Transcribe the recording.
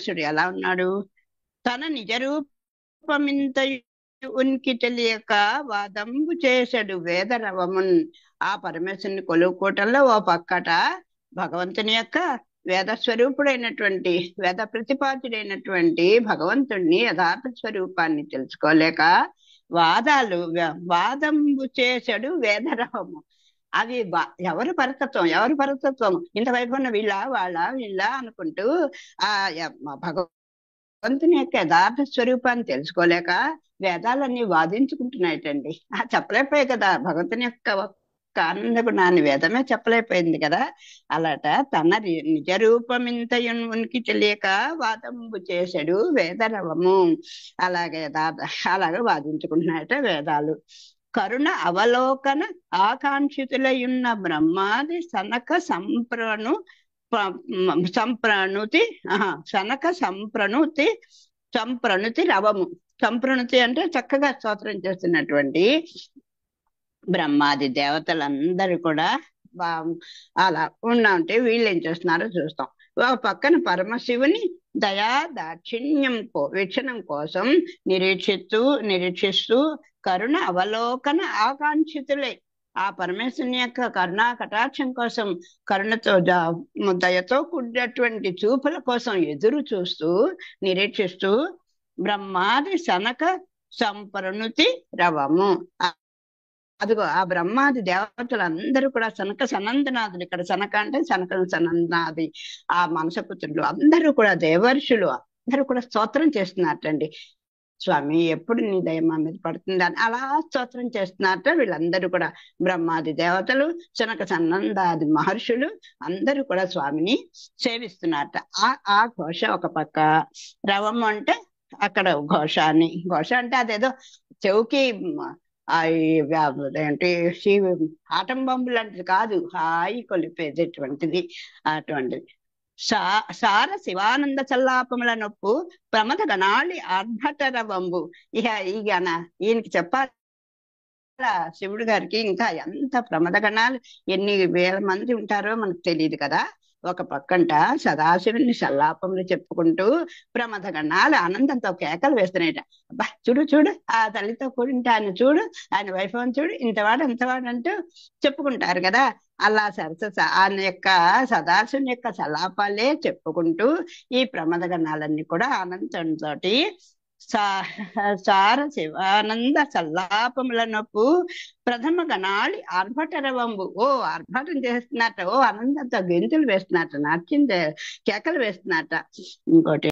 వ్యాసుడు ఎలా ఉన్నాడు? తన నిజ రూపమింత ఉనికి తెలియక వాదంబు చేసడు వేదరవమున్. ఆ పరమేశ్వరుని కొలువుకోటంలో ఓ పక్కట భగవంతుని యొక్క వేద స్వరూపుడైనటువంటి వేద ప్రతిపాద్యుడైనటువంటి భగవంతుణ్ణి యథార్థ స్వరూపాన్ని తెలుసుకోలేక వాదంబు చేసడు వేదరవము. అవి ఎవరు పరతత్వం ఇంత వైపున్న వీళ్ళ అనుకుంటూ ఆ భగవంతుని యొక్క యథార్థ స్వరూపాన్ని తెలుసుకోలేక వేదాలన్నీ వాదించుకుంటున్నాయటండి. చెప్పలేకపోయాయి కదా, భగవంతుని యొక్క ఆనంద గుణాన్ని వేదమే చెప్పలేకపోయింది కదా. అలాట తన నిజ రూపమింత ఉనికి తెలియక వాదంబు చేశాడు వేదరవము. అలాగే వాదించుకుంటున్నాయట వేదాలు. కరుణ అవలోకన ఆకాంక్షితులయున్న బ్రహ్మాది సనక సంప్రణుతి రవము. సంప్రణుతి అంటే చక్కగా స్తోత్రం చేస్తున్నటువంటి బ్రహ్మాది దేవతలందరూ కూడా అలా ఉంటే వీళ్ళు ఏం చేస్తున్నారో చూస్తాం. పక్కన పరమశివుని దయా దాక్షిణ్యం వీక్షణం కోసం నిరీక్షిస్తూ కరుణ అవలోకన ఆకాంక్షితులే ఆ పరమేశ్వరుని యొక్క కరుణా కటాక్షం కోసం కరుణతో దయతో కూడినటువంటి చూపుల కోసం ఎదురు చూస్తూ నిరీక్షిస్తూ బ్రహ్మాది సనక సంప్రణుతి రవము. అదిగో ఆ బ్రహ్మాది దేవతలందరూ కూడా సనక సనందనాథులు, ఇక్కడ సనక అంటే సనందనాది ఆ మనసపుత్రులు అందరూ కూడా దేవర్షులు అందరూ కూడా స్తోత్రం చేస్తున్నారటండి. స్వామి ఎప్పుడు నీ దయ మా మీద పడుతుందని అలా స్తోత్రం చేస్తున్నారట వీళ్ళందరూ కూడా. బ్రహ్మాది దేవతలు సనక సనందాది మహర్షులు అందరూ కూడా స్వామిని సేవిస్తున్నారట. ఆ ఘోష ఒక పక్క, రవము అంటే అక్కడ ఘోష అంటే అదేదో చెవుకి ఏంటి ఆటం బాంబు లాంటిది కాదు, హాయి కొలిపేటటువంటిది అటువంటిది. సార శివానంద చల్లాపముల నొప్పు ప్రమద గణాళి ఆర్భటరవంబు. ఈయనకి చెప్పాలి శివుడు గారికి ఇంకా ఎంత ప్రమద గణాలు ఎన్ని వేల మంది ఉంటారో మనకు తెలియదు కదా. ఒక పక్కంట సదాశివుని సల్లాపములు చెప్పుకుంటూ ప్రమద గణాలు ఆనందంతో కేకలు వేస్తున్నాయట. అబ్బా చూడు ఆ తల్లితో కూడింటే ఆయన వైభవం చూడు, ఇంతవాడు అంటూ చెప్పుకుంటారు కదా. అలా ఆయన యొక్క సదాశివుని యొక్క సల్లాపాలే చెప్పుకుంటూ ఈ ప్రమద గణాలన్నీ కూడా ఆనందంతో సార శివానంద సల్లాపముల నొప్పు ప్రథమ గణాళి ఆర్భటరవంబు. ఆర్భటం చేస్తున్నట్ట, ఆనందంతో గెంతులు వేస్తున్నట్ట, నాట్యం కేకలు వేస్తున్నట్ట. ఇంకోటి